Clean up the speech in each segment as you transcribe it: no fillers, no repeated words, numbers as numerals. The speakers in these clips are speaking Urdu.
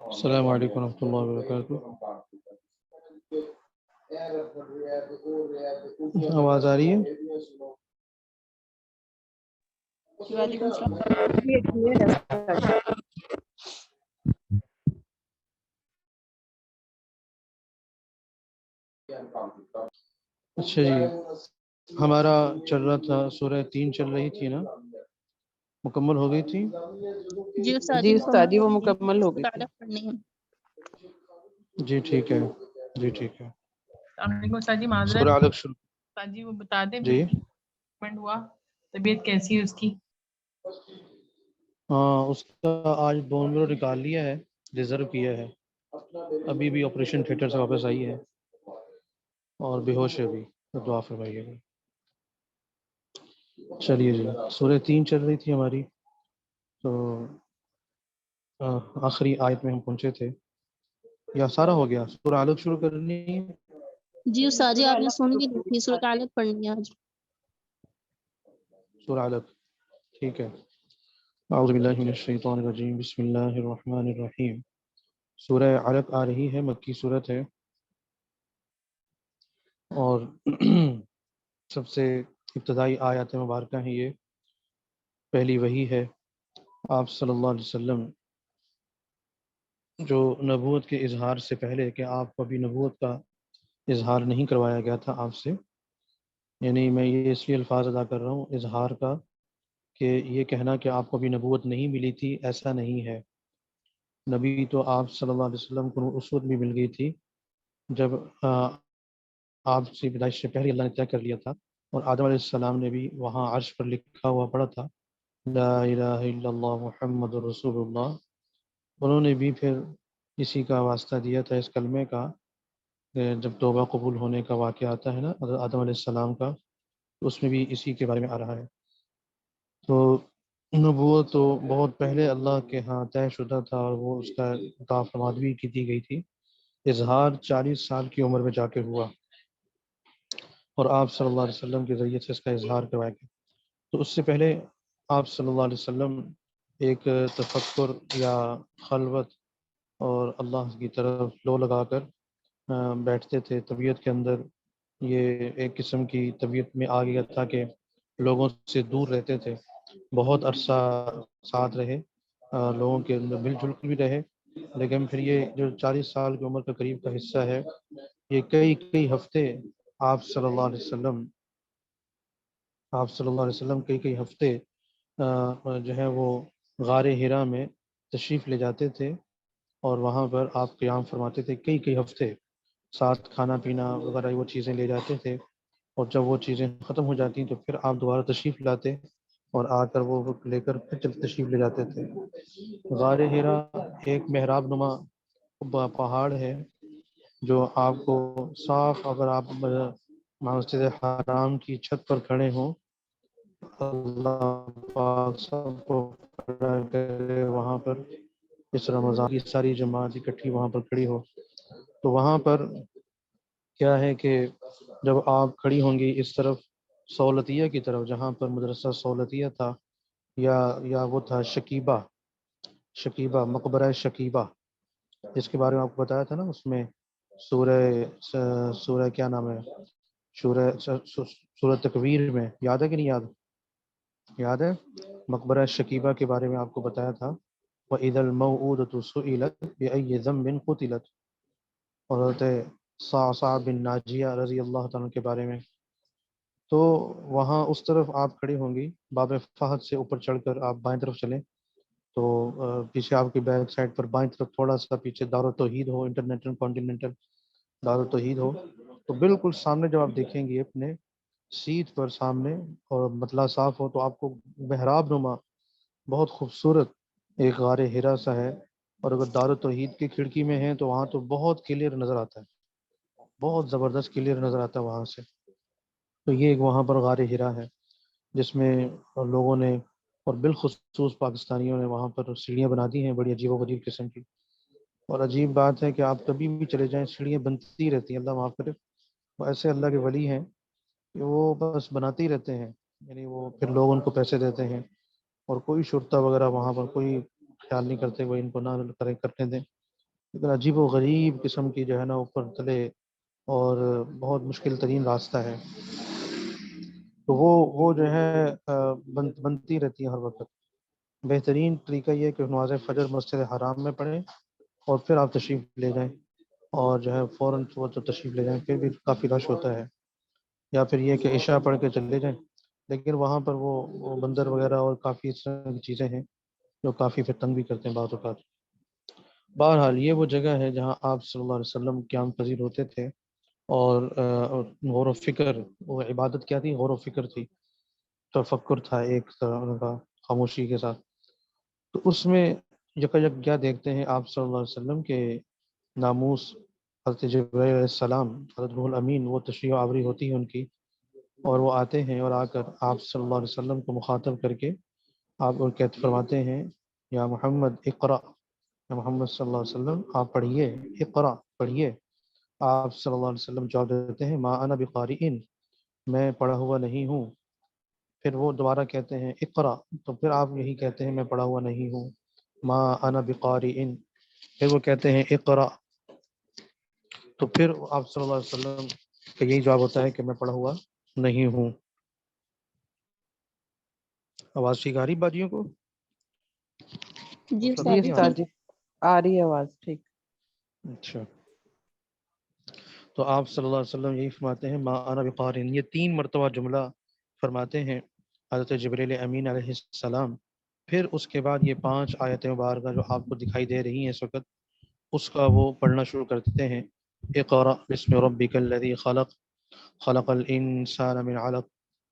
السلام علیکم ورحمۃ اللہ وبرکاتہ. آواز آ رہی ہے؟ وعلیکم السلام. اچھا جی، ہمارا چل رہا تھا سورہ 3 چل رہی تھی نا، مکمل ہو گئی تھی. جی استاد جی استاد جی وہ مکمل ہو گئی تھی. تعارف پڑھنی ہے. جی ٹھیک ہے، جی ٹھیک ہے. السلام علیکم استاد جی. معذرت سورہ علق شروع. استاد جی وہ بتا دیں جی ٹریٹمنٹ ہوا، طبیعت کیسی ہے اس کی؟ ہاں، اس کا آج بون میرو نکال لیا ہے، ریزرو کیا ہے. ابھی بھی آپریشن تھیٹر سے واپس آئی ہے اور بے ہوش ہے ابھی. دعا فرمائیے گا. چلیے جی، سورہ 3 چل رہی تھی ہماری، تو آخری آیت میں ہم پہنچے تھے. یا سارا ہو گیا؟ سورہ علق شروع کرنی ہے. جی استاد جی آپ نے سن کی تھی سورۃ علق پڑھنی ہے آج. سورہ علق ٹھیک ہے. اعوذ باللہ من الشیطان الرجیم، بسم اللہ الرحمن الرحیم. سورہ علق آ رہی ہے، مکی صورت ہے، اور سب سے ابتدائی آیات مبارکہ ہیں یہ. پہلی وحی ہے. آپ صلی اللہ علیہ وسلم جو نبوت کے اظہار سے پہلے کہ آپ کو ابھی نبوت کا اظہار نہیں کروایا گیا تھا آپ سے، یعنی میں یہ اس لیے الفاظ ادا کر رہا ہوں اظہار کا، کہ یہ کہنا کہ آپ کو ابھی نبوت نہیں ملی تھی، ایسا نہیں ہے. نبی تو آپ صلی اللہ علیہ وسلم کو اس وقت بھی مل گئی تھی جب آپ سے پیدائش سے پہلے اللہ نے طے کر لیا تھا، اور آدم علیہ السلام نے بھی وہاں عرش پر لکھا ہوا پڑھا تھا لا الہ الا اللہ محمد رسول اللہ. انہوں نے بھی پھر اسی کا واسطہ دیا تھا اس کلمے کا، جب توبہ قبول ہونے کا واقعہ آتا ہے نا حضرت آدم علیہ السلام کا، اس میں بھی اسی کے بارے میں آ رہا ہے. تو نبوت تو بہت پہلے اللہ کے ہاں طے شدہ تھا، اور وہ اس کا عطا فرماد بھی کی دی گئی تھی. اظہار 40 سال کی عمر میں جا کے ہوا، اور آپ صلی اللہ علیہ وسلم کے ذریعے سے اس کا اظہار کروایا گیا. تو اس سے پہلے آپ صلی اللہ علیہ وسلم ایک تفکر یا خلوت اور اللہ کی طرف لو لگا کر بیٹھتے تھے. طبیعت کے اندر یہ ایک قسم کی طبیعت میں آ گیا تھا کہ لوگوں سے دور رہتے تھے. بہت عرصہ ساتھ رہے، لوگوں کے اندر مل جل کر بھی رہے، لیکن پھر یہ جو 40 سال کی عمر کا قریب کا حصہ ہے، یہ کئی ہفتے آپ صلی اللہ علیہ وسلم کئی ہفتے جو ہے وہ غار حرا میں تشریف لے جاتے تھے، اور وہاں پر آپ قیام فرماتے تھے. کئی ہفتے ساتھ کھانا پینا وغیرہ وہ چیزیں لے جاتے تھے، اور جب وہ چیزیں ختم ہو جاتی تو پھر آپ دوبارہ تشریف لاتے، اور آ کر وہ لے کر پھر تشریف لے جاتے تھے. غار حرا ایک محراب نما پہاڑ ہے جو آپ کو صاف، اگر آپ مسجد حرام کی چھت پر کھڑے ہوں، اللہ پاک سب کو کھڑا کرے وہاں پر، اس رمضان کی ساری جماعت اکٹھی وہاں پر کھڑی ہو، تو وہاں پر کیا ہے کہ جب آپ کھڑی ہوں گی اس طرف سہولتیہ کی طرف، جہاں پر مدرسہ سہولتیہ تھا، یا وہ تھا شکیبہ مقبرہ شکیبہ، جس کے بارے میں آپ کو بتایا تھا نا. اس میں سورہ کیا نام ہے، سورہ تکویر میں، یاد ہے کہ نہیں یاد ہے؟ مقبرہ شکیبہ کے بارے میں آپ کو بتایا تھا. وَإِذَا الْمَوْءُودَةُ سُئِلَتْ بِأَيِّ ذَنبٍ قُتِلَتْ، اور حضرت صعصع بن ناجیہ رضی اللہ تعالیٰ کے بارے میں. تو وہاں اس طرف آپ کھڑی ہوں گی، باب فہد سے اوپر چڑھ کر آپ بائیں طرف چلیں تو پیچھے آپ کی بیک سائڈ پر بائیں طرف تھوڑا سا پیچھے دارالتوحید ہو، انٹرنیشنل کانٹیننٹل دارالتوحید ہو، تو بالکل سامنے جب آپ دیکھیں گے اپنے سیٹ پر سامنے اور مطلع صاف ہو، تو آپ کو محراب نما بہت خوبصورت ایک غار حرا سا ہے. اور اگر دارالتوحید کی کھڑکی میں ہیں تو وہاں تو بہت کلیئر نظر آتا ہے، بہت زبردست کلیئر نظر آتا ہے وہاں سے. تو یہ ایک وہاں پر غار حرا ہے جس میں لوگوں نے، اور بالخصوص پاکستانیوں نے، وہاں پر سیڑھیاں بنا دی ہیں بڑی عجیب و غریب قسم کی. اور عجیب بات ہے کہ آپ کبھی بھی چلے جائیں سیڑھیاں بنتی رہتی ہیں، اللہ معاف کرے. وہ ایسے اللہ کے ولی ہیں کہ وہ بس بناتے ہی رہتے ہیں، یعنی وہ پھر لوگ ان کو پیسے دیتے ہیں اور کوئی شرطہ وغیرہ وہاں پر کوئی خیال نہیں کرتے وہ ان کو نہ کرنے دیں، لیکن عجیب و غریب قسم کی جو ہے نا اوپر تلے اور بہت مشکل ترین راستہ ہے، تو وہ جو ہے بنتی رہتی ہے ہر وقت۔ بہترین طریقہ یہ ہے کہ نماز فجر مسجد حرام میں پڑھیں اور پھر آپ تشریف لے جائیں، اور جو ہے فوراً وہ تو تشریف لے جائیں، پھر بھی کافی رش ہوتا ہے، یا پھر یہ کہ عشاء پڑھ کے چلے جائیں، لیکن وہاں پر وہ بندر وغیرہ اور کافی اس طرح کی چیزیں ہیں جو کافی پھر تنگ بھی کرتے ہیں بعض اوقات۔ بہرحال یہ وہ جگہ ہے جہاں آپ صلی اللہ علیہ وسلم قیام پذیر ہوتے تھے، اور غور و فکر، وہ عبادت کیا تھی؟ غور و فکر تھی، تفکر تھا ایک طرح کا، خاموشی کے ساتھ۔ تو اس میں یک کیا دیکھتے ہیں آپ صلی اللہ علیہ وسلم کے ناموس حضرت جبرائیل علیہ السلام، حضرت روح الامین، وہ تشریف آوری ہوتی ہے ان کی، اور وہ آتے ہیں اور آ کر آپ صلی اللہ علیہ وسلم کو مخاطب کر کے آپ کو کہتے فرماتے ہیں یا محمد اقرا، یا محمد صلی اللہ علیہ وسلم آپ پڑھیے، اقرا پڑھیے۔ آپ صلی اللہ علیہ وسلم جواب دیتے ہیں ما انا بقارئن، میں پڑھا ہوا نہیں ہوں۔ پھر وہ دوبارہ کہتے ہیں اقرا، تو پھر آپ یہی کہتے ہیں میں پڑھا ہوا نہیں ہوں، ما انا بقارئن۔ پھر وہ کہتے ہیں اقرا، تو پھر آپ صلی اللہ علیہ وسلم کا یہی جواب ہوتا ہے کہ میں پڑھا ہوا نہیں ہوں۔ آواز ٹھیک آ رہی باجیوں کو؟ جی مطلب جی استاد نہیں آ استاد رہی؟ جی آ رہی ہے آواز ٹھیک۔ اچھا، تو آپ صلی اللہ علیہ وسلم یہی فرماتے ہیں ما انا بقارئن، یہ 3 مرتبہ جملہ فرماتے ہیں حضرت جبریل امین علیہ السلام۔ پھر اس کے بعد یہ 5 آیتیں مبارکہ جو آپ کو دکھائی دے رہی ہیں اس وقت، اس کا وہ پڑھنا شروع کر دیتے ہیں۔ اقرأ بسم ربک الذی خلق، خلق الانسان من علق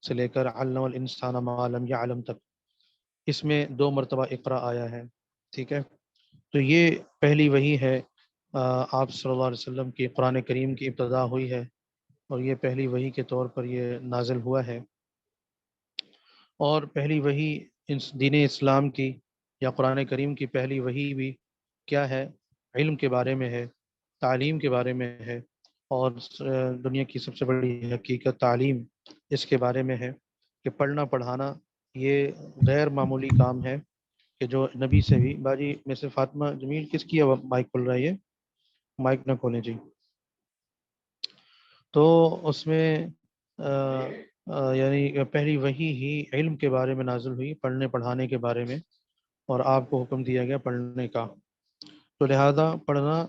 سے لے کر علم الانسان ما لم یعلم تک، اس میں 2 مرتبہ اقرأ آیا ہے، ٹھیک ہے؟ تو یہ پہلی وحی ہے، آپ صلی اللہ علیہ وسلم کی قرآن کریم کی ابتدا ہوئی ہے، اور یہ پہلی وحی کے طور پر یہ نازل ہوا ہے۔ اور پہلی وحی دین اسلام کی یا قرآن کریم کی پہلی وحی بھی کیا ہے؟ علم کے بارے میں ہے، تعلیم کے بارے میں ہے، اور دنیا کی سب سے بڑی حقیقت تعلیم اس کے بارے میں ہے کہ پڑھنا پڑھانا یہ غیر معمولی کام ہے، کہ جو نبی سے بھی باجی میں سے فاطمہ جمیل کس کی مائک کھل رہا ہے؟ یہ مائک نہ کھولیں جی۔ تو اس میں یعنی پہلی وحی ہی علم کے بارے میں نازل ہوئی، پڑھنے پڑھانے کے بارے میں، اور آپ کو حکم دیا گیا پڑھنے کا۔ تو لہذا پڑھنا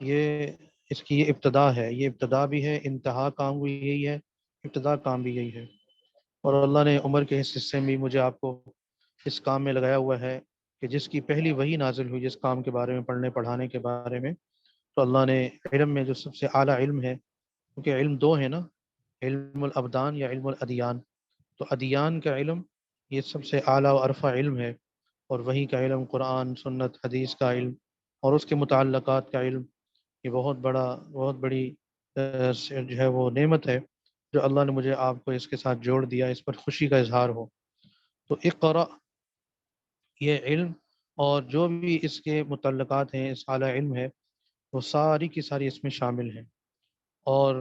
یہ اس کی یہ ابتدا ہے، یہ ابتدا بھی ہے، انتہا کام بھی یہی ہے، ابتدا کام بھی یہی ہے۔ اور اللہ نے عمر کے اس حصے میں مجھے آپ کو اس کام میں لگایا ہوا ہے کہ جس کی پہلی وحی نازل ہوئی جس کام کے بارے میں، پڑھنے پڑھانے کے بارے میں، تو اللہ نے علم میں جو سب سے اعلیٰ علم ہے، کیونکہ علم 2 ہے نا، علم الابدان یا علم الادیان، تو ادیان کا علم یہ سب سے اعلیٰ و ارفع علم ہے، اور وحی کا علم قرآن سنت حدیث کا علم اور اس کے متعلقات کا علم، یہ بہت بڑی جو ہے وہ نعمت ہے جو اللہ نے مجھے آپ کو اس کے ساتھ جوڑ دیا، اس پر خوشی کا اظہار ہو۔ تو اقرأ یہ علم اور جو بھی اس کے متعلقات ہیں، اس اعلیٰ علم ہے، وہ ساری کی ساری اس میں شامل ہیں۔ اور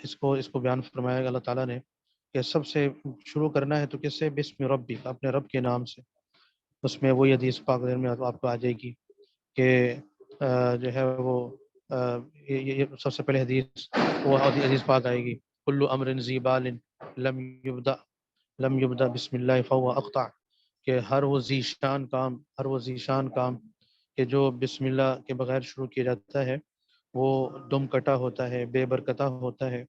اس کو بیان فرمایا گیا اللہ تعالیٰ نے کہ سب سے شروع کرنا ہے تو کس سے؟ بسم ربی، اپنے رب کے نام سے۔ اس میں وہی حدیث پاک میں آپ کو آ جائے گی کہ جو ہے وہ یہ سب سے پہلے وہ حدیث پاک آئے گی، کل امر ذی بال لم یبدا بسم اللہ فهو اقطع، کہ ہر وہ ذیشان کام کہ جو بسم اللہ کے بغیر شروع کیا جاتا ہے وہ دم کٹا ہوتا ہے، بے برکتہ ہوتا ہے۔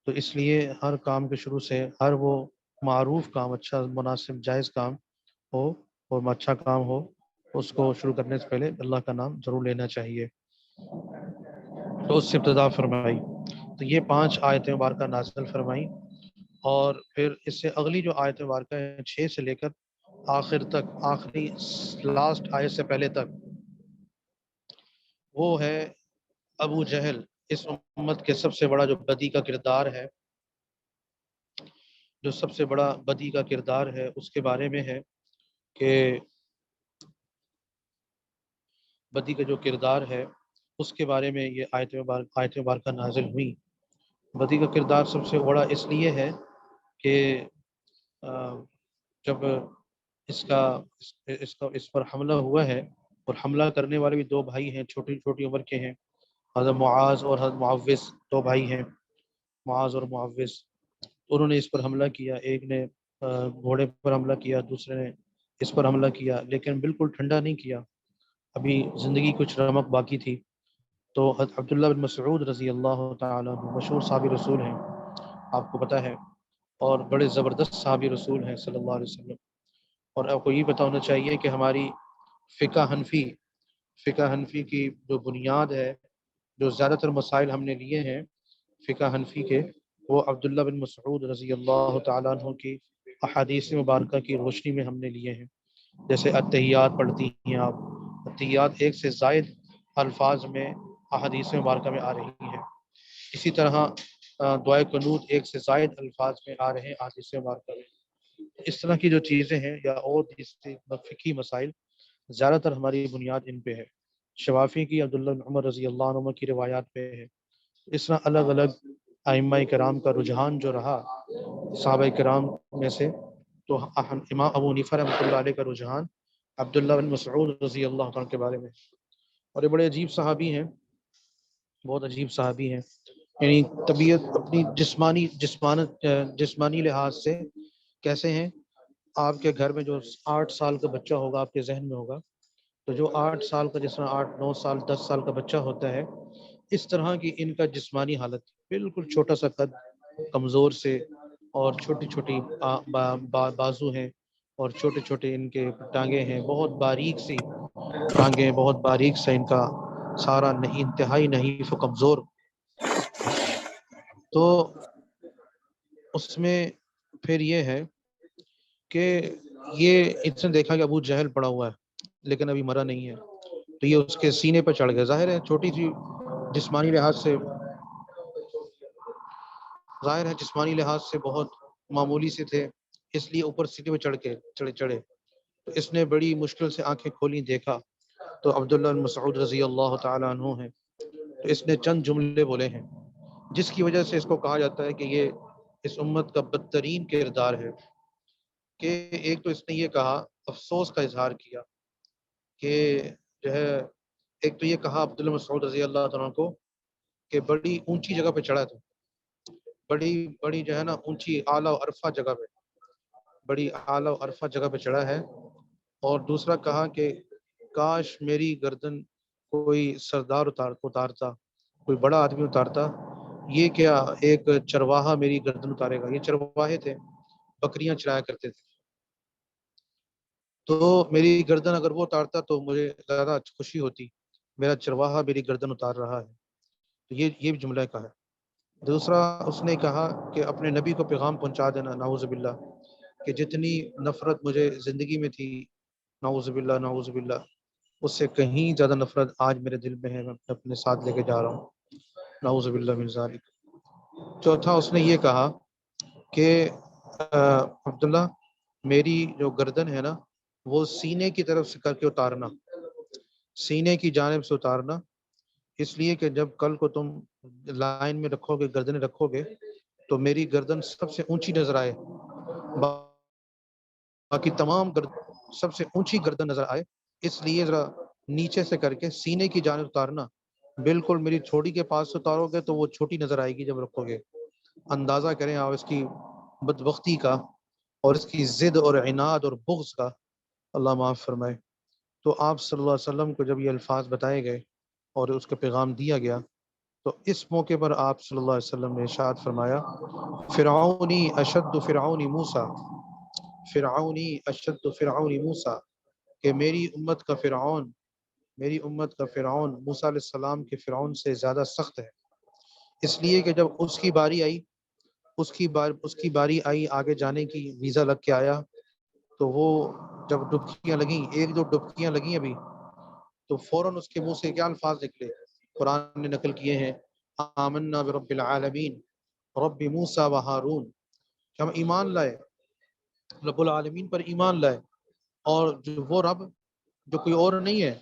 تو اس لیے ہر کام کے شروع سے ہر وہ معروف کام، اچھا مناسب جائز کام ہو اور اچھا کام ہو، اس کو شروع کرنے سے پہلے اللہ کا نام ضرور لینا چاہیے۔ تو اس سے ابتدا فرمائی، تو یہ 5 آیتیں مبارکہ نازل فرمائی، اور پھر اس سے اگلی جو آیت مبارکہ ہے 6 سے لے کر آخر تک، آخری لاسٹ آیت سے پہلے تک، وہ ہے ابو جہل، اس امت کے سب سے بڑا جو بدی کا کردار ہے، جو سب سے بڑا بدی کا کردار ہے، اس کے بارے میں ہے کہ بدی کا جو کردار ہے اس کے بارے میں یہ آیت مبارکہ نازل ہوئی۔ بدی کا کردار سب سے بڑا اس لیے ہے کہ جب اس پر حملہ ہوا ہے، اور حملہ کرنے والے بھی دو بھائی ہیں، چھوٹی چھوٹی عمر کے ہیں، حضرت معاذ اور حضرت معوذ، دو بھائی ہیں معاذ اور معوذ۔ انہوں نے اس پر حملہ کیا، ایک نے گھوڑے پر حملہ کیا، دوسرے نے اس پر حملہ کیا، لیکن بالکل ٹھنڈا نہیں کیا، ابھی زندگی کچھ رمق باقی تھی۔ تو حضرت عبداللہ بن مسعود رضی اللہ تعالیٰ عنہ مشہور صحابی رسول ہیں، آپ کو پتہ ہے، اور بڑے زبردست صحابی رسول ہیں صلی اللہ علیہ وسلم۔ اور آپ کو یہ پتہ ہونا چاہیے کہ ہماری فقہ حنفی کی جو بنیاد ہے، جو زیادہ تر مسائل ہم نے لیے ہیں فقہ حنفی کے، وہ عبداللہ بن مسعود رضی اللہ تعالیٰ عنہ کی احادیث مبارکہ کی روشنی میں ہم نے لیے ہیں۔ جیسے التحیات پڑھتی ہیں آپ، التحیات ایک سے زائد الفاظ میں احادیث مبارکہ میں آ رہی ہیں، اسی طرح دعائے قنوت ایک سے زائد الفاظ میں آ رہے ہیں احادیث مبارکہ میں۔ اس طرح کی جو چیزیں ہیں یا اور فقہی مسائل، زیادہ تر ہماری بنیاد ان پہ ہے۔ شوافی کی عبداللہ بن عمر رضی اللہ عنہ کی روایات پہ ہے۔ اس طرح الگ الگ ائمہ کرام کا رجحان جو رہا صحابہ کرام میں سے، تو امام ابو حنیفہ رحمۃ اللہ علیہ کا رجحان عبداللہ بن مسعود رضی اللہ عنہ کے بارے میں، اور یہ بڑے عجیب صحابی ہیں، بہت عجیب صحابی ہیں، یعنی طبیعت اپنی جسمانی لحاظ سے کیسے ہیں؟ آپ کے گھر میں جو 8 سال کا بچہ ہوگا، آپ کے ذہن میں ہوگا، تو جو 8 سال کا، جس طرح 8 9 سال 10 سال کا بچہ ہوتا ہے، اس طرح کی ان کا جسمانی حالت، بالکل چھوٹا سا قد، کمزور سے، اور چھوٹی چھوٹی بازو ہیں، اور چھوٹے چھوٹے ان کے ٹانگیں ہیں، بہت باریک سی ٹانگیں، بہت باریک سا ان کا سارا نہیں، انتہائی نحیف و کمزور۔ تو اس میں پھر یہ ہے کہ یہ اس نے دیکھا کہ ابو جہل پڑا ہوا ہے لیکن ابھی مرا نہیں ہے، تو یہ اس کے سینے پہ چڑھ گیا۔ ظاہر ہے چھوٹی سی جسمانی لحاظ سے بہت معمولی سے تھے، اس لیے اوپر سینے پہ چڑھے تو اس نے بڑی مشکل سے آنکھیں کھولی، دیکھا تو عبداللہ بن مسعود رضی اللہ تعالیٰ عنہ ہیں۔ تو اس نے چند جملے بولے ہیں جس کی وجہ سے اس کو کہا جاتا ہے کہ یہ اس امت کا بدترین کردار ہے۔ کہ ایک تو اس نے یہ کہا، افسوس کا اظہار کیا کہ جو ہے، ایک تو یہ کہا عبداللہ مسعود رضی اللہ عنہ کو کہ بڑی اونچی جگہ پہ چڑھا تھا، بڑی جو ہے نا اونچی اعلیٰ و عرفہ جگہ پہ، بڑی اعلیٰ و عرفہ جگہ پہ چڑھا ہے۔ اور دوسرا کہا کہ کاش میری گردن کوئی سردار اتارتا، کوئی بڑا آدمی اتارتا، یہ کیا ایک چرواہا میری گردن اتارے گا۔ یہ چرواہے تھے، بکریاں چرایا کرتے تھے، تو میری گردن اگر وہ اتارتا تو مجھے زیادہ خوشی ہوتی، میرا چرواہا میری گردن اتار رہا ہے۔ تو یہ بھی جملہ کا ہے۔ دوسرا اس نے کہا کہ اپنے نبی کو پیغام پہنچا دینا، نعوذ باللہ، کہ جتنی نفرت مجھے زندگی میں تھی، نعوذ باللہ، اس سے کہیں زیادہ نفرت آج میرے دل میں ہے، میں اپنے ساتھ لے کے جا رہا ہوں، نعوذ باللہ من ذالک۔ چوتھا اس نے یہ کہا کہ عبداللہ میری جو گردن ہے نا، وہ سینے کی طرف سے کر کے اتارنا، سینے کی جانب سے اتارنا، اس لیے کہ جب کل کو تم لائن میں رکھو گے، گردن رکھو گے، تو میری گردن سب سے اونچی نظر آئے، باقی تمام گردن سب سے اونچی گردن نظر آئے، اس لیے ذرا نیچے سے کر کے سینے کی جانب اتارنا، بالکل میری تھوڑی کے پاس اتارو گے تو وہ چھوٹی نظر آئے گی جب رکھو گے۔ اندازہ کریں آپ اس کی بدبختی کا، اور اس کی ضد اور عناد اور بغض کا، اللہ معاف فرمائے۔ تو آپ صلی اللہ علیہ وسلم کو جب یہ الفاظ بتائے گئے اور اس کا پیغام دیا گیا، تو اس موقع پر آپ صلی اللہ علیہ وسلم نے ارشاد فرمایا، فرعونی اشد فرعون موسیٰ، فرعونی اشد فرعون موسیٰ، کہ میری امت کا فرعون موسیٰ علیہ السلام کے فرعون سے زیادہ سخت ہے۔ اس لیے کہ جب اس کی باری آئی آگے جانے کی، ویزا لگ کے آیا، تو وہ جب ڈبکیاں لگیں، ایک دو ڈبکیاں لگیں ابھی، تو فوراً اس کے منہ سے کیا الفاظ نکلے، قرآن نے نقل کیے ہیں، آمنا برب العالمین رب موسیٰ و ہارون، کہ ہم ایمان لائے، رب العالمین پر ایمان لائے، اور جو وہ رب جو کوئی اور نہیں ہے،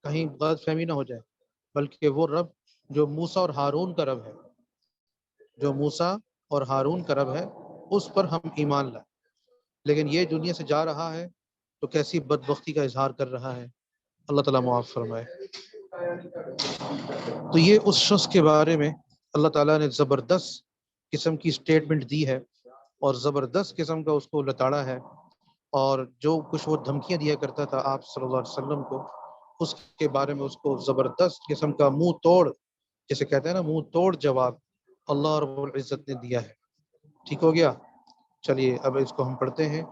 کہیں غلط فہمی نہ ہو جائے، بلکہ وہ رب جو موسیٰ اور ہارون کا رب ہے، جو موسیٰ اور ہارون کا رب ہے، اس پر ہم ایمان لائے۔ لیکن یہ دنیا سے جا رہا ہے تو کیسی بدبختی کا اظہار کر رہا ہے، اللہ تعالیٰ معاف فرمائے۔ تو یہ اس شخص کے بارے میں اللہ تعالیٰ نے زبردست قسم کی سٹیٹمنٹ دی ہے اور زبردست قسم کا اس کو لتاڑا ہے، اور جو کچھ وہ دھمکیاں دیا کرتا تھا آپ صلی اللہ علیہ وسلم کو، اس کے بارے میں اس کو زبردست قسم کا منہ توڑ، جیسے کہتے ہیں نا منہ توڑ جواب اللہ رب العزت نے دیا ہے۔ ٹھیک ہو گیا؟ چلیے اب اس کو ہم پڑھتے ہیں،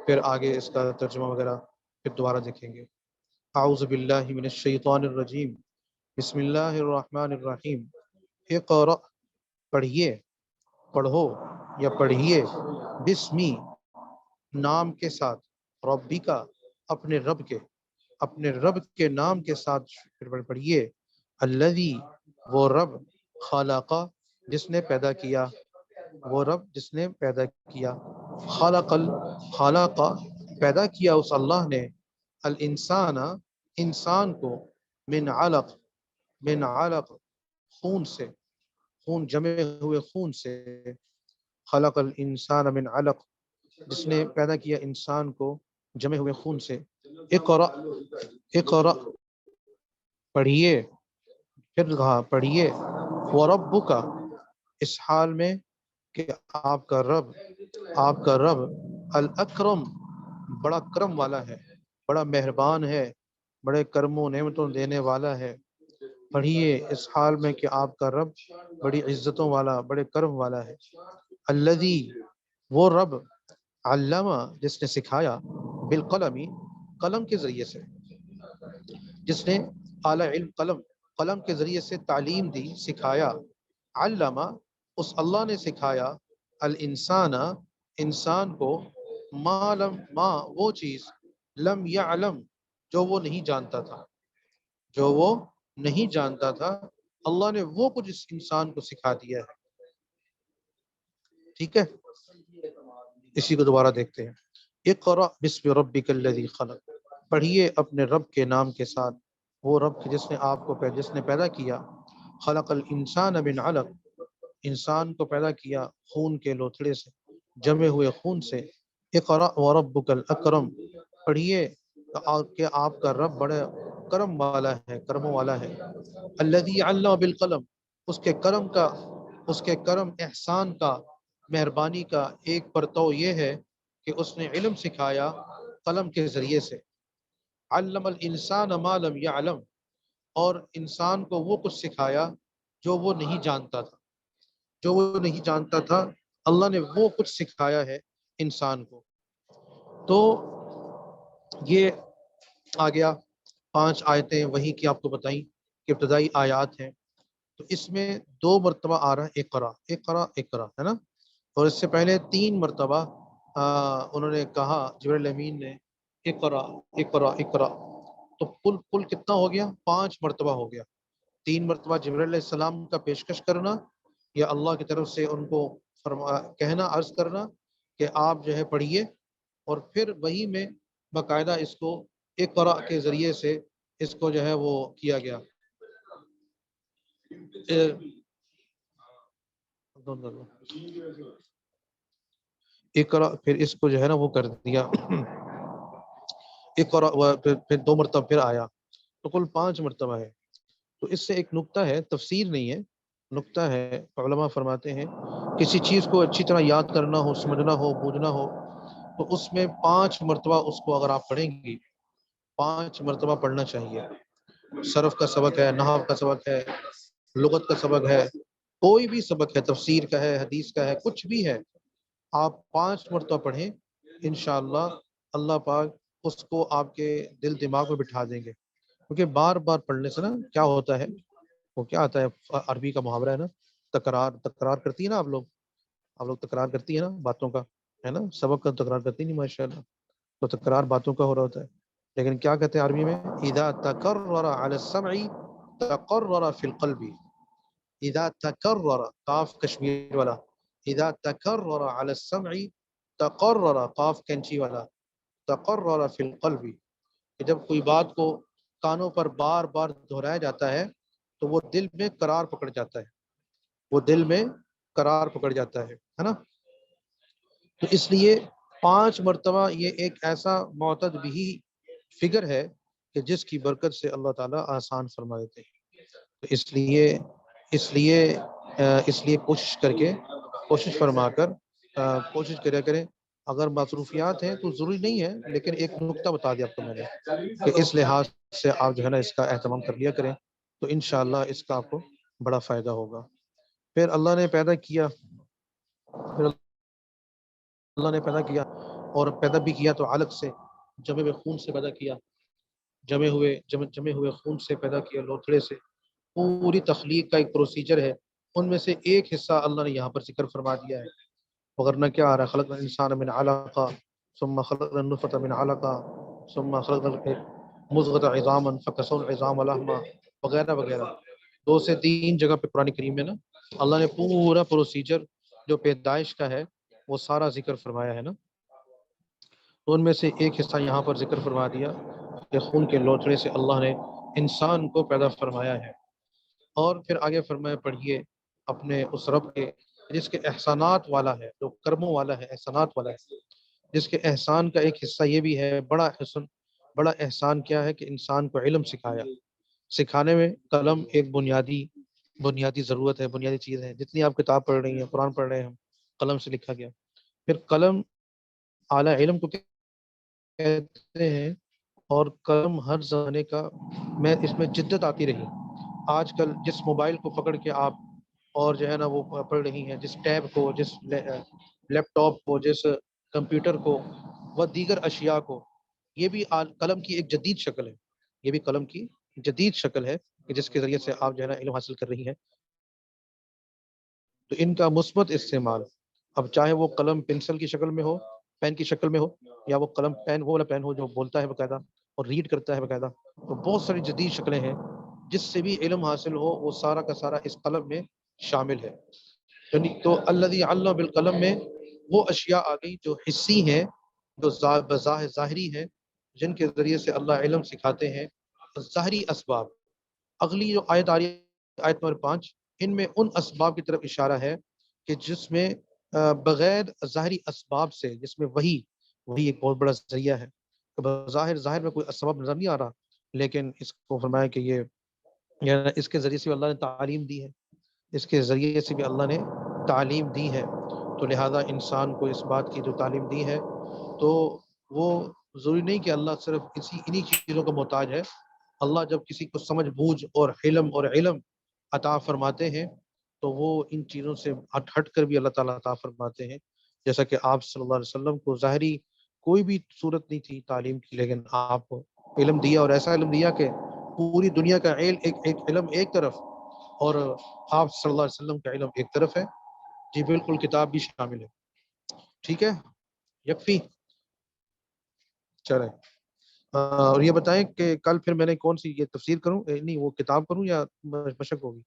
پھر آگے اس کا ترجمہ وغیرہ پھر دوبارہ دیکھیں گے۔ اعوذ باللہ من الشیطان الرجیم، بسم اللہ الرحمن الرحیم۔ اقرأ، پڑھیے، پڑھو یا پڑھیے، بسمی، نام کے ساتھ، ربی کا، اپنے رب کے نام کے ساتھ پڑھیے، الذی، وہ رب، خلق، جس نے پیدا کیا، وہ رب جس نے پیدا کیا، خلق، پیدا کیا اس اللہ نے، الانسان، انسان کو، من علق، خون سے، خون جمے ہوئے خون سے، خلق الانسان من علق، جس نے پیدا کیا انسان کو جمے ہوئے خون سے۔ اقرأ، اقرأ، پڑھیے، پھر کہا پڑھیے، وربک، اس حال میں کہ آپ کا رب الاکرم، بڑا کرم والا ہے، بڑا مہربان ہے، بڑے کرم و نعمتوں دینے والا ہے۔ پڑھیے اس حال میں کہ آپ کا رب بڑی عزتوں والا، بڑے کرم والا ہے۔ الذی، وہ رب، علم، جس نے سکھایا، بالقلم، قلم کے ذریعے سے، جس نے اعلی علم قلم کے ذریعے سے تعلیم دی، سکھایا، علم، اس اللہ نے سکھایا، الانسان، انسان کو، ما وہ چیز، لم یعلم، جو وہ نہیں جانتا تھا، اللہ نے وہ کچھ اس انسان کو سکھا دیا ہے۔ ٹھیک ہے، اسی کو دوبارہ دیکھتے ہیں۔ اقرأ بسم ربک الذی خلق، پڑھیے اپنے رب کے نام کے ساتھ، وہ رب جس نے آپ کو پیدا کیا، خلق الانسان من علق، انسان کو پیدا کیا خون کے لوتھڑے سے، جمے ہوئے خون سے۔ اقرأ وربک الاکرم، پڑھیے کہ آپ کا رب بڑے کرم والا ہے، کرموں والا ہے۔ الذی علم بالقلم، اس کے کرم احسان کا، مہربانی کا ایک پرتو یہ ہے کہ اس نے علم سکھایا قلم کے ذریعے سے۔ علم الانسان ما لم یعلم، اور انسان کو وہ کچھ سکھایا جو وہ نہیں جانتا تھا، اللہ نے وہ کچھ سکھایا ہے انسان کو۔ تو یہ آ گیا 5 آیتیں وہی کی آپ کو بتائیں کہ ابتدائی آیات ہیں۔ تو اس میں 2 مرتبہ آ رہا ہے اقرا، اقرا، اقرا، ہے نا، اور اس سے پہلے 3 مرتبہ انہوں نے کہا، جبرائیل امین نے، اقرا، اقرا، اقرا، تو کل کتنا ہو گیا؟ 5 مرتبہ ہو گیا۔ 3 مرتبہ جبرائیل علیہ السلام کا پیشکش کرنا، یا اللہ کی طرف سے ان کو کہنا، عرض کرنا کہ آپ جو ہے پڑھیے، اور پھر وہی میں باقاعدہ اس کو اقرا کے ذریعے سے اس کو جو ہے وہ کیا گیا۔ اقرا، پھر اس کو جو ہے نا وہ کر دیا، اقرا، پھر 2 مرتبہ پھر آیا، تو کل 5 مرتبہ ہے۔ تو اس سے ایک نکتہ ہے، تفسیر نہیں ہے، نکتہ ہے۔ علماء فرماتے ہیں کسی چیز کو اچھی طرح یاد کرنا ہو، سمجھنا ہو، بوجھنا ہو، تو اس میں 5 مرتبہ اس کو اگر آپ پڑھیں گی، 5 مرتبہ پڑھنا چاہیے۔ صرف کا سبق ہے، نحو کا سبق ہے، لغت کا سبق ہے، کوئی بھی سبق ہے، تفسیر کا ہے، حدیث کا ہے، کچھ بھی ہے، آپ 5 مرتبہ پڑھیں، انشاءاللہ اللہ پاک اس کو آپ کے دل دماغ میں بٹھا دیں گے۔ کیونکہ بار بار پڑھنے سے نا کیا ہوتا ہے، وہ کیا آتا ہے، عربی کا محاورہ ہے نا، تکرار کرتی ہے نا، آپ لوگ تکرار کرتی ہے نا باتوں کا، ہے نا، سبق کا تکرار کرتی نہیں ماشاءاللہ، تو تکرار باتوں کا ہو رہا ہوتا ہے، لیکن کیا کہتے ہیں عربی میں، اذا تکرر علی السمع تقرر فی القلب، اذا تکرر، قاف کشمیر والا، اذا تکرر علی السمع تقرر، قاف کینچی والا، تقرر فی القلب، کہ جب کوئی بات کو کانوں پر بار بار دہرایا جاتا ہے تو وہ دل میں قرار پکڑ جاتا ہے، ہے نا۔ تو اس لیے 5 مرتبہ یہ ایک ایسا معتد بھی فگر ہے کہ جس کی برکت سے اللہ تعالیٰ آسان فرما دیتے ہیں. تو اس لیے کوشش فرما کر کوشش کریا کریں. اگر مصروفیات ہیں تو ضروری نہیں ہے، لیکن ایک نقطہ بتا دیا آپ کو میں نے کہ اس لحاظ سے آپ جو ہے نا اس کا اہتمام کر لیا کریں، تو انشاءاللہ اس کا آپ کو بڑا فائدہ ہوگا. پھر اللہ نے پیدا کیا اور پیدا بھی کیا تو علق سے، جمے ہوئے خون سے پیدا کیا، جمے ہوئے خون سے پیدا کیا، لوتھڑے سے. پوری تخلیق کا ایک پروسیجر ہے، ان میں سے ایک حصہ اللہ نے یہاں پر ذکر فرما دیا ہے. وغیرہ کیا آ رہا ہے، خلقنا الانسان من علقہ ثم خلقنا النطفة من علقہ ثم خلقنا مضغة عظاما فکسونا العظام لحما وغیرہ وغیرہ. 2 سے 3 جگہ پہ قرآن کریم میں نا اللہ نے پورا پروسیجر جو پیدائش کا ہے وہ سارا ذکر فرمایا ہے نا. تو ان میں سے ایک حصہ یہاں پر ذکر فرما دیا کہ خون کے لوتھڑے سے اللہ نے انسان کو پیدا فرمایا ہے. اور پھر آگے فرمایا پڑھیے اپنے اس رب کے جس کے احسانات والا ہے، جو کرموں والا ہے، احسانات والا ہے، جس کے احسان کا ایک حصہ یہ بھی ہے، بڑا احسان کیا ہے کہ انسان کو علم سکھایا. سکھانے میں قلم ایک بنیادی ضرورت ہے، بنیادی چیز ہے. جتنی آپ کتاب پڑھ رہی ہیں، قرآن پڑھ رہے ہیں، قلم سے لکھا گیا. پھر قلم اعلیٰ علم کو کہتے ہیں، اور قلم ہر زمانے کا میں اس میں جدت آتی رہی. آج کل جس موبائل کو پکڑ کے آپ اور جو ہے نا وہ پڑھ رہی ہیں، جس ٹیب کو، جس لیپ ٹاپ کو، جس کمپیوٹر کو و دیگر اشیاء کو، یہ بھی قلم کی ایک جدید شکل ہے. یہ بھی قلم کی جدید شکل ہے کہ جس کے ذریعے سے آپ جو ہے نا علم حاصل کر رہی ہیں. تو ان کا مثبت استعمال، اب چاہے وہ قلم پنسل کی شکل میں ہو، پین کی شکل میں ہو، یا وہ قلم پین وہ والا پین ہو جو بولتا ہے باقاعدہ اور ریڈ کرتا ہے باقاعدہ، تو بہت ساری جدید شکلیں ہیں. جس سے بھی علم حاصل ہو وہ سارا کا سارا اس قلم میں شامل ہے. یعنی تو الذی علم بالقلم میں وہ اشیاء آ گئی جو حسی ہیں، جو ظاہری ہیں، جن کے ذریعے سے اللہ علم سکھاتے ہیں. ظاہری اسباب، اگلی جو آیت آ رہی ہے آیت نمبر 5، ان میں ان اسباب کی طرف اشارہ ہے کہ جس میں بغیر ظاہری اسباب سے، جس میں وہی ایک بہت بڑا ذریعہ ہے. ظاہر میں کوئی اسباب نظر نہیں آ رہا، لیکن اس کو فرمایا کہ یہ اس کے ذریعے سے بھی اللہ نے تعلیم دی ہے، اس کے ذریعے سے بھی اللہ نے تعلیم دی ہے. تو لہذا انسان کو اس بات کی جو تعلیم دی ہے، تو وہ ضروری نہیں کہ اللہ صرف انہی چیزوں کا محتاج ہے. اللہ جب کسی کو سمجھ بوجھ اور علم عطا فرماتے ہیں تو وہ ان چیزوں سے ہٹ کر بھی اللہ تعالیٰ عطا فرماتے ہیں. جیسا کہ آپ صلی اللہ علیہ وسلم کو ظاہری کوئی بھی صورت نہیں تھی تعلیم کی، لیکن آپ کو علم دیا، اور ایسا علم دیا کہ پوری دنیا کا علم ایک طرف اور آپ صلی اللہ علیہ وسلم کا علم ایک طرف ہے. جی بالکل، کتاب بھی شامل ہے. ٹھیک ہے، یکفی چلیں. اور یہ بتائیں کہ کل پھر میں نے کون سی یہ تفسیر کروں، نہیں وہ کتاب کروں یا مشق ہوگی،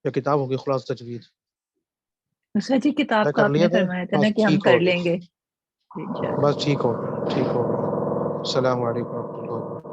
یا کتاب ہوگی خلاصہ تجوید؟ سر جی کتاب کا کر آپ لیا نے تھا، فرمایا تھا نا بس کہ ہم ٹھیک کر ہو لیں گیا، گے. انشاءاللہ. بس ٹھیک ہو گیا. السلام علیکم ورحمۃ اللہ.